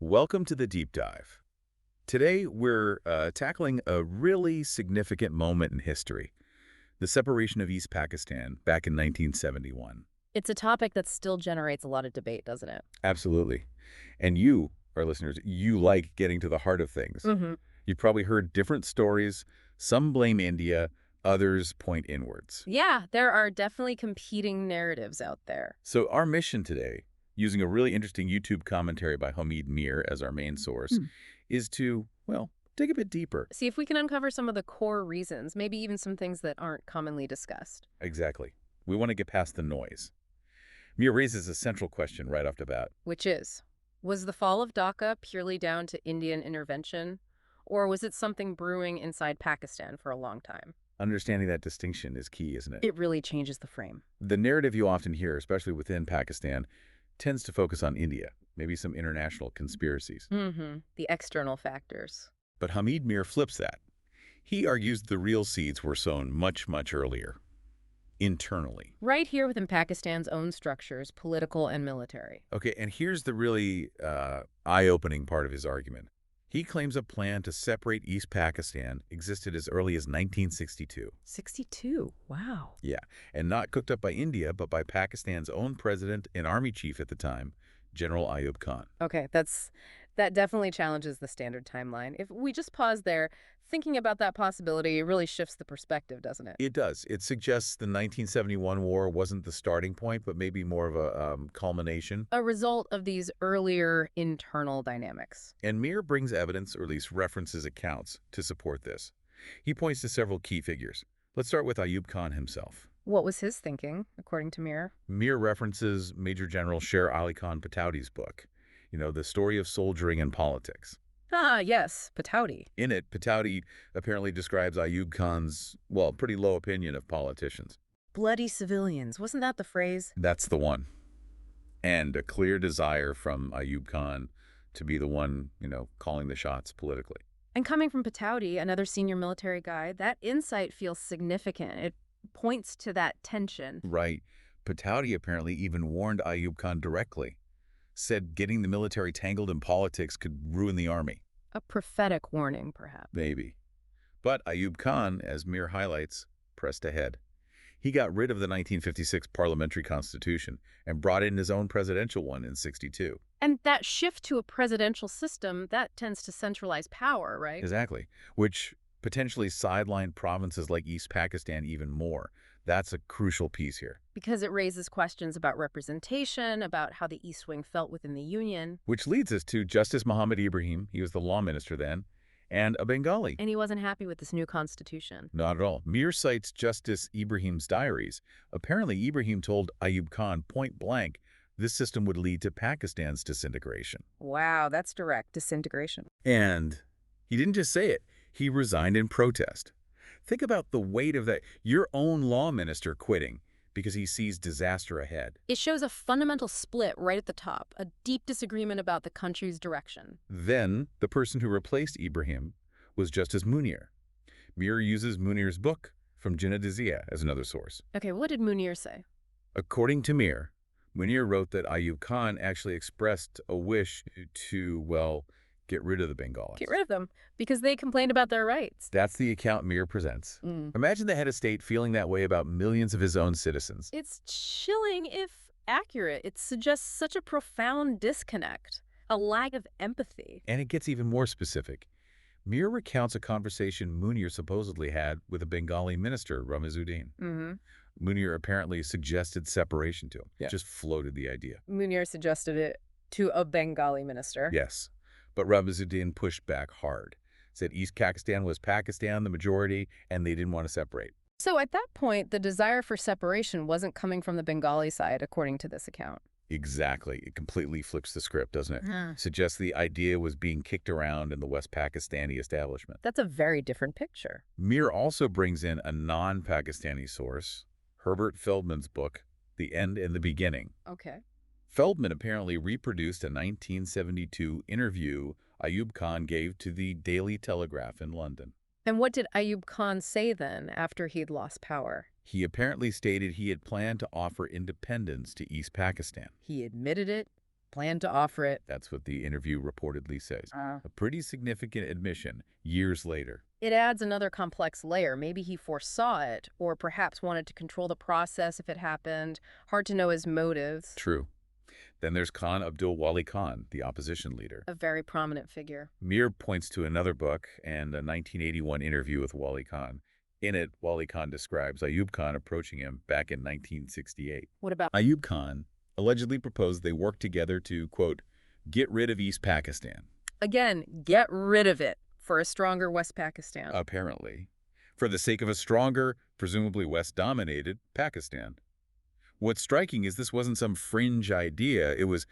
Welcome to the Deep Dive. Today, we're tackling a really significant moment in history, the separation of East Pakistan back in 1971. It's a topic that still generates a lot of debate, doesn't it? Absolutely. And you, our listeners, you like getting to the heart of things. Mm-hmm. You've probably heard different stories. Some blame India, others point inwards. Yeah, there are definitely competing narratives out there. So our mission today, using a really interesting YouTube commentary by Hamid Mir as our main source, is to, well, dig a bit deeper. See if we can uncover some of the core reasons, maybe even some things that aren't commonly discussed. Exactly. We want to get past the noise. Mir raises a central question right off the bat. Which is, was the fall of Dhaka purely down to Indian intervention, or was it something brewing inside Pakistan for a long time? Understanding that distinction is key, isn't it? It really changes the frame. The narrative you often hear, especially within Pakistan, tends to focus on India, maybe some international conspiracies. Mm-hmm. The external factors. But Hamid Mir flips that. He argues the real seeds were sown much, much earlier, internally. Right here within Pakistan's own structures, political and military. Okay, and here's the really eye-opening part of his argument. He claims a plan to separate East Pakistan existed as early as 1962. 62. Wow. Yeah, and not cooked up by India, but by Pakistan's own president and army chief at the time, General Ayub Khan. Okay, that definitely challenges the standard timeline. If we just pause there, thinking about that possibility really shifts the perspective, doesn't it? It does. It suggests the 1971 war wasn't the starting point, but maybe more of a culmination. A result of these earlier internal dynamics. And Mir brings evidence, or at least references accounts, to support this. He points to several key figures. Let's start with Ayub Khan himself. What was his thinking, according to Mir? Mir references Major General Sher Ali Khan Patauti's book, The Story of Soldiering and Politics. Ah, yes, Patauti. In it, Patauti apparently describes Ayub Khan's, well, pretty low opinion of politicians. Bloody civilians, wasn't that the phrase? That's the one. And a clear desire from Ayub Khan to be the one, calling the shots politically. And coming from Patauti, another senior military guy, that insight feels significant. It points to that tension. Right. Patauti apparently even warned Ayub Khan directly. Said getting the military tangled in politics could ruin the army. A prophetic warning, perhaps. Maybe. But Ayub Khan, as Mir highlights, pressed ahead. He got rid of the 1956 parliamentary constitution and brought in his own presidential one in '62. And that shift to a presidential system, that tends to centralize power, right? Exactly. Which potentially sidelined provinces like East Pakistan even more. That's a crucial piece here. Because it raises questions about representation, about how the East Wing felt within the Union. Which leads us to Justice Muhammad Ibrahim, he was the law minister then, and a Bengali. And he wasn't happy with this new constitution. Not at all. Mir cites Justice Ibrahim's diaries. Apparently, Ibrahim told Ayub Khan point blank this system would lead to Pakistan's disintegration. Wow, that's direct disintegration. And he didn't just say it. He resigned in protest. Think about the weight of that. Your own law minister quitting because he sees disaster ahead. It shows a fundamental split right at the top, a deep disagreement about the country's direction. Then, the person who replaced Ibrahim was Justice Munir. Mir uses Munir's book from Jinnah Desi as another source. Okay, what did Munir say? According to Mir, Munir wrote that Ayub Khan actually expressed a wish to, well, get rid of the Bengalis. Get rid of them, because they complained about their rights. That's the account Mir presents. Imagine the head of state feeling that way about millions of his own citizens. It's chilling if accurate. It suggests such a profound disconnect, a lack of empathy. And it gets even more specific. Mir recounts a conversation Munir supposedly had with a Bengali minister, Ramizuddin. Munir apparently suggested separation to him. Just floated the idea. Munir suggested it to a Bengali minister. Yes. But Ramizuddin pushed back hard. Said East Pakistan was Pakistan, the majority, and they didn't want to separate. So at that point, the desire for separation wasn't coming from the Bengali side, according to this account. Exactly. It completely flips the script, doesn't it? Suggests the idea was being kicked around in the West Pakistani establishment. That's a very different picture. Mir also brings in a non-Pakistani source, Herbert Feldman's book, The End and the Beginning. Okay. Feldman apparently reproduced a 1972 interview Ayub Khan gave to the Daily Telegraph in London. And what did Ayub Khan say then, after he'd lost power? He apparently stated he had planned to offer independence to East Pakistan. He admitted it, Planned to offer it. That's what the interview reportedly says. Uh, A pretty significant admission years later. It adds another complex layer. Maybe he foresaw it, or perhaps wanted to control the process if it happened. Hard to know his motives. True. Then there's Khan Abdul Wali Khan, the opposition leader. A very prominent figure. Mir points to another book and a 1981 interview with Wali Khan. In it, Wali Khan describes Ayub Khan approaching him back in 1968. What about Ayub Khan allegedly proposed they work together to, quote, get rid of East Pakistan. Again, get rid of it for a stronger West Pakistan. Apparently. For the sake of a stronger, presumably West-dominated, Pakistan. What's striking is this wasn't some fringe idea. It was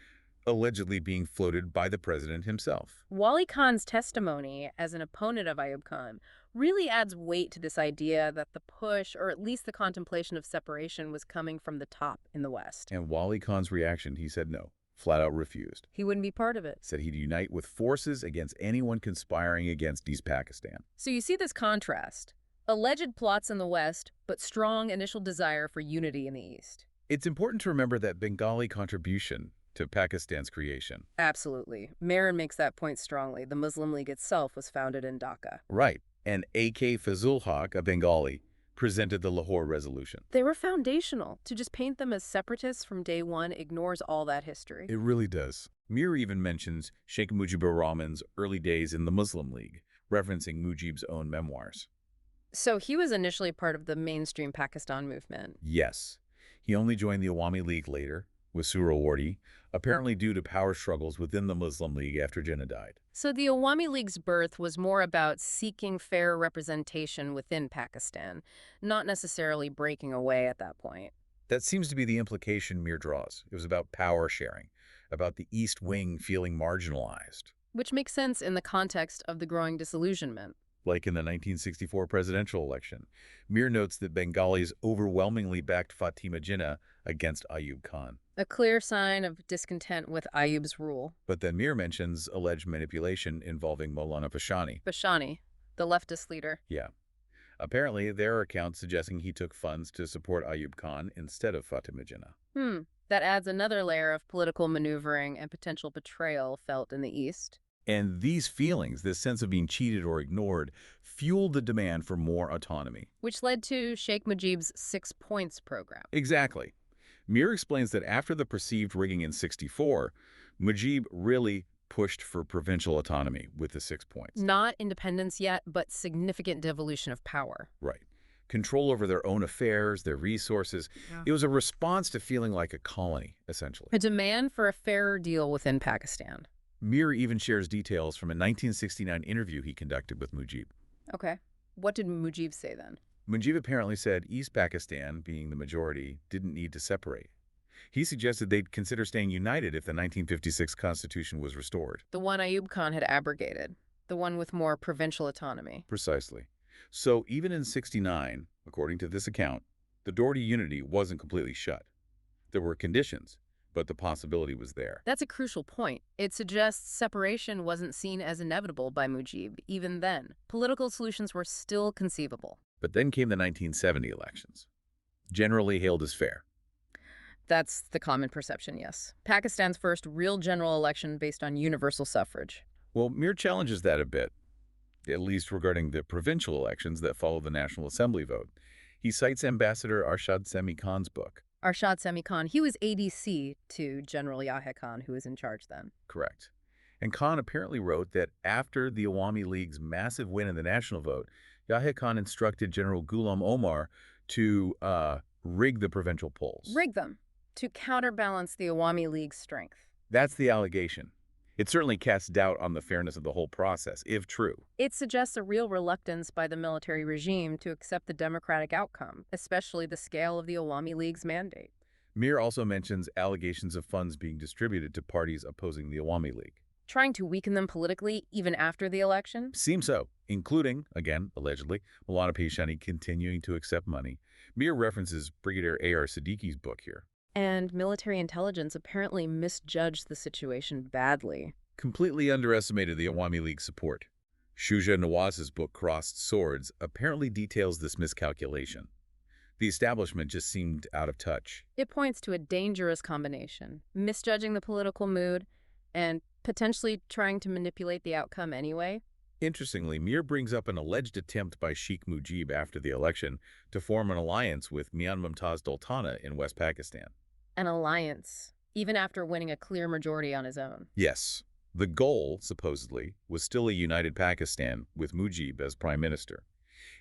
allegedly being floated by the president himself. Wali Khan's testimony as an opponent of Ayub Khan really adds weight to this idea that the push, or at least the contemplation of separation, was coming from the top in the West. And Wali Khan's reaction, he said no, flat out refused. He wouldn't be part of it. Said he'd unite with forces against anyone conspiring against East Pakistan. So you see this contrast. Alleged plots in the West, but strong initial desire for unity in the East. It's important to remember that Bengali contribution to Pakistan's creation. Absolutely. Marin makes that point strongly. The Muslim League itself was founded in Dhaka. Right. And A.K. Fazul Haq, a Bengali, presented the Lahore Resolution. They were foundational. To just paint them as separatists from day one ignores all that history. It really does. Mir even mentions Sheikh Mujibur Rahman's early days in the Muslim League, referencing Mujib's own memoirs. So he was initially part of the mainstream Pakistan movement. Yes. He only joined the Awami League later, with Suhrawardi, apparently due to power struggles within the Muslim League after Jinnah died. So the Awami League's birth was more about seeking fair representation within Pakistan, not necessarily breaking away at that point. That seems to be the implication Mir draws. It was about power sharing, about the East Wing feeling marginalized. Which makes sense in the context of the growing disillusionment. Like in the 1964 presidential election, Mir notes that Bengalis overwhelmingly backed Fatima Jinnah against Ayub Khan. A clear sign of discontent with Ayub's rule. But then Mir mentions alleged manipulation involving Maulana Bashani. Bashani, the leftist leader. Yeah. Apparently, there are accounts suggesting he took funds to support Ayub Khan instead of Fatima Jinnah. That adds another layer of political maneuvering and potential betrayal felt in the East. And these feelings, this sense of being cheated or ignored, fueled the demand for more autonomy. Which led to Sheikh Mujib's 6 Points program. Exactly. Mir explains that after the perceived rigging in '64, Mujib really pushed for provincial autonomy with the 6 points. Not independence yet, but significant devolution of power. Right. Control over their own affairs, their resources. Yeah. It was a response to feeling like a colony, essentially. A demand for a fairer deal within Pakistan. Mir even shares details from a 1969 interview he conducted with Mujib. Okay. What did Mujib say then? Mujib apparently said East Pakistan, being the majority, didn't need to separate. He suggested they'd consider staying united if the 1956 constitution was restored. The one Ayub Khan had abrogated. The one with more provincial autonomy. Precisely. So even in '69, according to this account, the door to unity wasn't completely shut. There were conditions, but the possibility was there. That's a crucial point. It suggests separation wasn't seen as inevitable by Mujib, even then. Political solutions were still conceivable. But then came the 1970 elections, generally hailed as fair. That's the common perception, yes. Pakistan's first real general election based on universal suffrage. Well, Mir challenges that a bit, at least regarding the provincial elections that followed the National Assembly vote. He cites Ambassador Arshad Semi Khan's book. Arshad Semi Khan, he was ADC to General Yahya Khan, who was in charge then. Correct. And Khan apparently wrote that after the Awami League's massive win in the national vote, Yahya Khan instructed General Ghulam Omar to rig the provincial polls. Rig them to counterbalance the Awami League's strength. That's the allegation. It certainly casts doubt on the fairness of the whole process, if true. It suggests a real reluctance by the military regime to accept the democratic outcome, especially the scale of the Awami League's mandate. Mir also mentions allegations of funds being distributed to parties opposing the Awami League. Trying to weaken them politically even after the election? Seems so, including, again, allegedly, Maulana Bashani continuing to accept money. Mir references Brigadier A.R. Siddiqui's book here. And military intelligence apparently misjudged the situation badly. Completely underestimated the Awami League support. Shuja Nawaz's book Crossed Swords apparently details this miscalculation. The establishment just seemed out of touch. It points to a dangerous combination, misjudging the political mood and potentially trying to manipulate the outcome anyway. Interestingly, Mir brings up an alleged attempt by Sheikh Mujib after the election to form an alliance with Mian Mumtaz Sultana in West Pakistan. An alliance, even after winning a clear majority on his own. Yes, the goal, supposedly, was still a united Pakistan with Mujib as prime minister.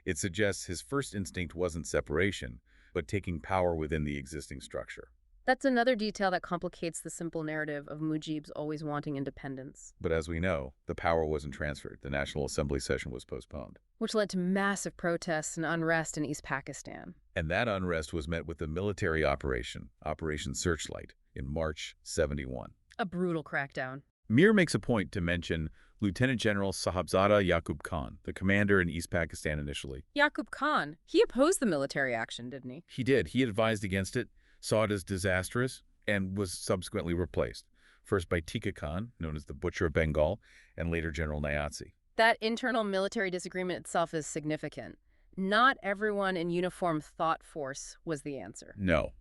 It suggests his first instinct wasn't separation, but taking power within the existing structure. That's another detail that complicates the simple narrative of Mujib's always wanting independence. But as we know, the power wasn't transferred. The National Assembly session was postponed. Which led to massive protests and unrest in East Pakistan. And that unrest was met with a military operation, Operation Searchlight, in March '71. A brutal crackdown. Mir makes a point to mention Lieutenant General Sahabzada Yaqub Khan, the commander in East Pakistan initially. Yaqub Khan, he opposed the military action, didn't he? He did. He advised against it, saw it as disastrous, and was subsequently replaced, first by Tika Khan, known as the Butcher of Bengal, and later General Niazi. That internal military disagreement itself is significant. Not everyone in uniform thought force was the answer. No.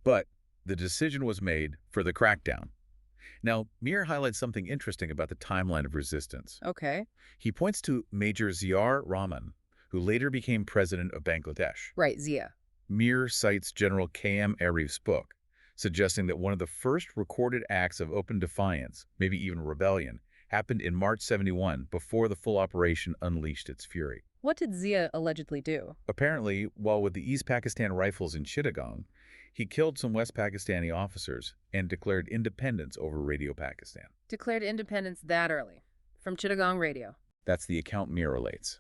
But the decision was made for the crackdown. Now, Mir highlights something interesting about the timeline of resistance. Okay. He points to Major Ziaur Rahman, who later became president of Bangladesh. Right, Zia. Mir cites General K.M. Arif's book, suggesting that one of the first recorded acts of open defiance, maybe even rebellion, happened in March '71 before the full operation unleashed its fury. What did Zia allegedly do? Apparently, while with the East Pakistan Rifles in Chittagong, he killed some West Pakistani officers and declared independence over Radio Pakistan. Declared independence that early. From Chittagong Radio. That's the account Mir relates.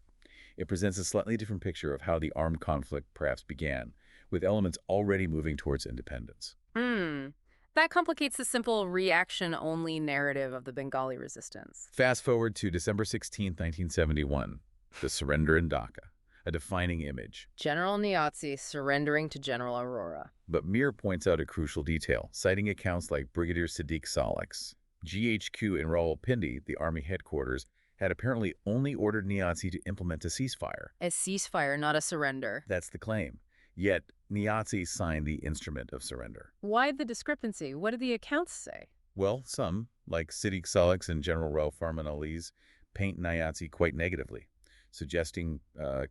It presents a slightly different picture of how the armed conflict perhaps began, with elements already moving towards independence. That complicates the simple reaction-only narrative of the Bengali resistance. Fast forward to December 16, 1971, the surrender in Dhaka, a defining image. General Niazi surrendering to General Aurora. But Mir points out a crucial detail, citing accounts like Brigadier Siddiq Salek's. GHQ in Rawalpindi, the army headquarters, had apparently only ordered Niazi to implement a ceasefire. A ceasefire, not a surrender. That's the claim. Yet, Niazi signed the instrument of surrender. Why the discrepancy? What did the accounts say? Well, some, like Siddiq Salek's and General Rauf Farman Ali's, paint Niazi quite negatively, suggesting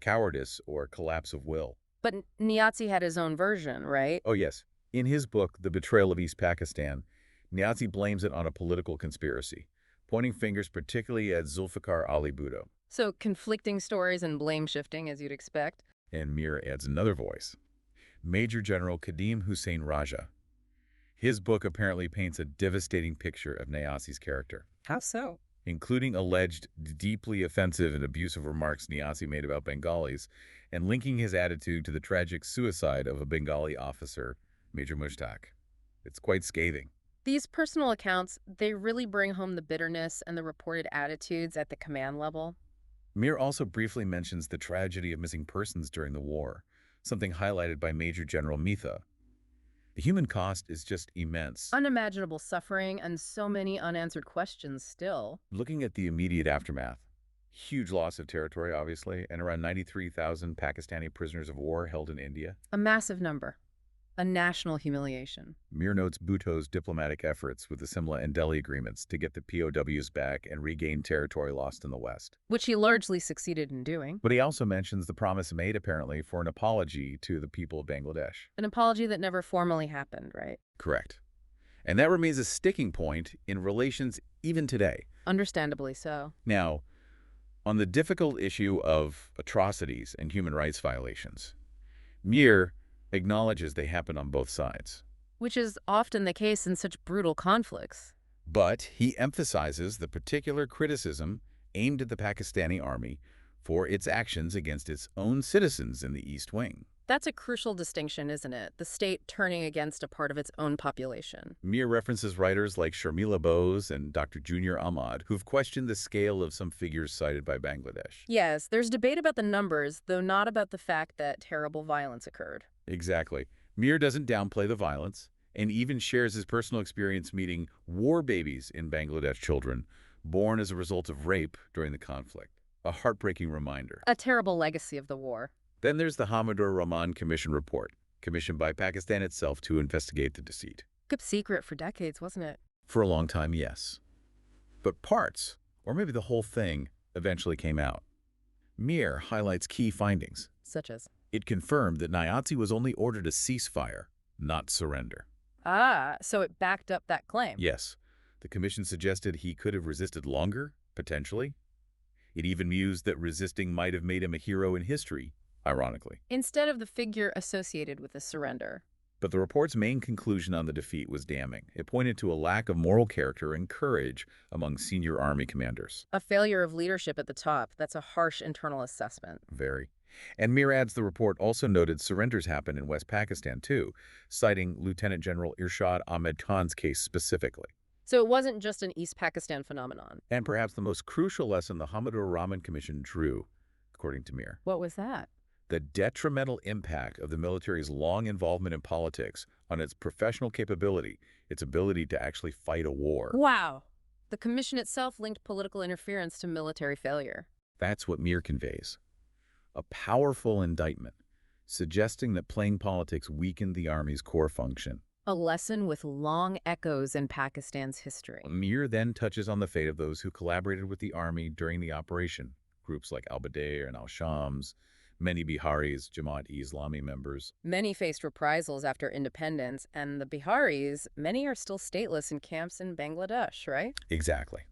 cowardice or collapse of will. But Niazi had his own version, right? Oh, yes. In his book, The Betrayal of East Pakistan, Niazi blames it on a political conspiracy, pointing fingers particularly at Zulfikar Ali Bhutto. So conflicting stories and blame shifting, as you'd expect. And Mir adds another voice, Major General Kadim Hussein Raja. His book apparently paints a devastating picture of Niazi's character. How so? Including alleged deeply offensive and abusive remarks Niazi made about Bengalis, and linking his attitude to the tragic suicide of a Bengali officer, Major Mushtaq. It's quite scathing. These personal accounts, they really bring home the bitterness and the reported attitudes at the command level. Mir also briefly mentions the tragedy of missing persons during the war, something highlighted by Major General Mitha. The human cost is just immense. Unimaginable suffering and so many unanswered questions still. Looking at the immediate aftermath, huge loss of territory, obviously, and around 93,000 Pakistani prisoners of war held in India. A massive number. A national humiliation. Mir notes Bhutto's diplomatic efforts with the Simla and Delhi agreements to get the POWs back and regain territory lost in the West. Which he largely succeeded in doing. But he also mentions the promise made, apparently, for an apology to the people of Bangladesh. An apology that never formally happened, right? Correct. And that remains a sticking point in relations even today. Understandably so. Now, on the difficult issue of atrocities and human rights violations, Mir acknowledges they happen on both sides. Which is often the case in such brutal conflicts. But he emphasizes the particular criticism aimed at the Pakistani army for its actions against its own citizens in the East Wing. That's a crucial distinction, isn't it? The state turning against a part of its own population. Mir references writers like Sharmila Bose and Dr. Junior Ahmad, who've questioned the scale of some figures cited by Bangladesh. Yes, there's debate about the numbers, though not about the fact that terrible violence occurred. Exactly. Mir doesn't downplay the violence, and even shares his personal experience meeting war babies in Bangladesh children born as a result of rape during the conflict. A heartbreaking reminder. A terrible legacy of the war. Then there's the Hamid Rahman Commission report, commissioned by Pakistan itself to investigate the deceit. Kept secret for decades, wasn't it? For a long time, yes. But parts, or maybe the whole thing, eventually came out. Mir highlights key findings. Such as? It confirmed that Niazi was only ordered a ceasefire, not surrender. Ah, so it backed up that claim. Yes. The commission suggested he could have resisted longer, potentially. It even mused that resisting might have made him a hero in history, ironically. Instead of the figure associated with the surrender. But the report's main conclusion on the defeat was damning. It pointed to a lack of moral character and courage among senior army commanders. A failure of leadership at the top. That's a harsh internal assessment. Very. And Mir adds the report also noted surrenders happened in West Pakistan too, citing Lieutenant General Irshad Ahmed Khan's case specifically. So it wasn't just an East Pakistan phenomenon. And perhaps the most crucial lesson the Hamid Rahman Commission drew, according to Mir. What was that? The detrimental impact of the military's long involvement in politics on its professional capability, its ability to actually fight a war. Wow. The commission itself linked political interference to military failure. That's what Mir conveys. A powerful indictment, suggesting that playing politics weakened the army's core function. A lesson with long echoes in Pakistan's history. Mir then touches on the fate of those who collaborated with the army during the operation, groups like al-Badr and al-Shams, many Biharis, Jamaat-e-Islami members. Many faced reprisals after independence, and the Biharis, many are still stateless in camps in Bangladesh, right? Exactly.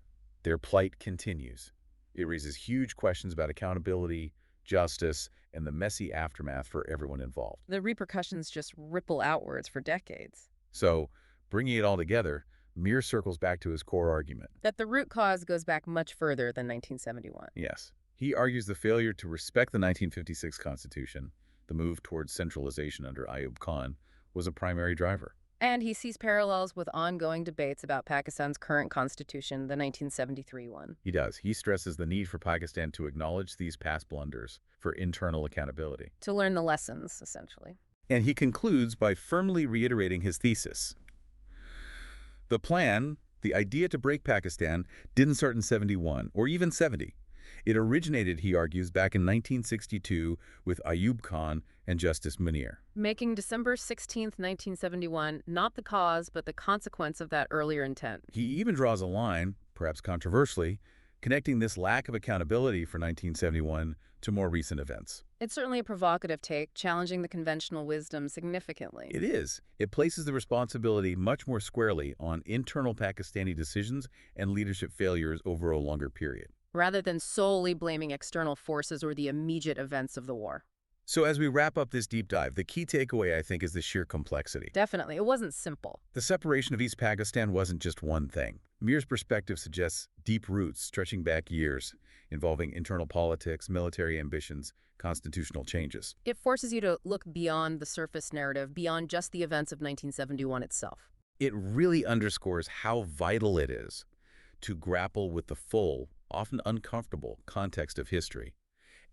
Their plight continues. It raises huge questions about accountability, justice, and the messy aftermath for everyone involved. The repercussions just ripple outwards for decades. So, bringing it all together, Mir circles back to his core argument. That the root cause goes back much further than 1971. Yes. He argues the failure to respect the 1956 Constitution, the move towards centralization under Ayub Khan, was a primary driver. And he sees parallels with ongoing debates about Pakistan's current constitution, the 1973 one. He does. He stresses the need for Pakistan to acknowledge these past blunders for internal accountability. To learn the lessons, essentially. And he concludes by firmly reiterating his thesis. The plan, the idea to break Pakistan, didn't start in 71 or even 70. It originated, he argues, back in 1962 with Ayub Khan and Justice Munir. Making December 16, 1971, not the cause, but the consequence of that earlier intent. He even draws a line, perhaps controversially, connecting this lack of accountability for 1971 to more recent events. It's certainly a provocative take, challenging the conventional wisdom significantly. It is. It places the responsibility much more squarely on internal Pakistani decisions and leadership failures over a longer period, rather than solely blaming external forces or the immediate events of the war. So as we wrap up this deep dive, the key takeaway, I think, is the sheer complexity. Definitely. It wasn't simple. The separation of East Pakistan wasn't just one thing. Mir's perspective suggests deep roots stretching back years, involving internal politics, military ambitions, constitutional changes. It forces you to look beyond the surface narrative, beyond just the events of 1971 itself. It really underscores how vital it is to grapple with the full, often uncomfortable, context of history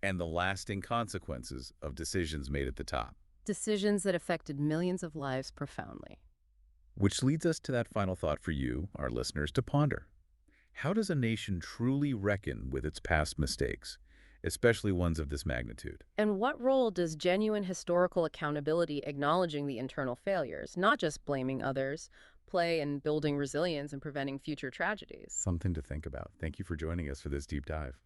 and the lasting consequences of decisions made at the top. Decisions that affected millions of lives profoundly. Which leads us to that final thought for you, our listeners, to ponder. How does a nation truly reckon with its past mistakes, especially ones of this magnitude? And what role does genuine historical accountability, acknowledging the internal failures, not just blaming others, play in building resilience and preventing future tragedies? Something to think about. Thank you for joining us for this deep dive.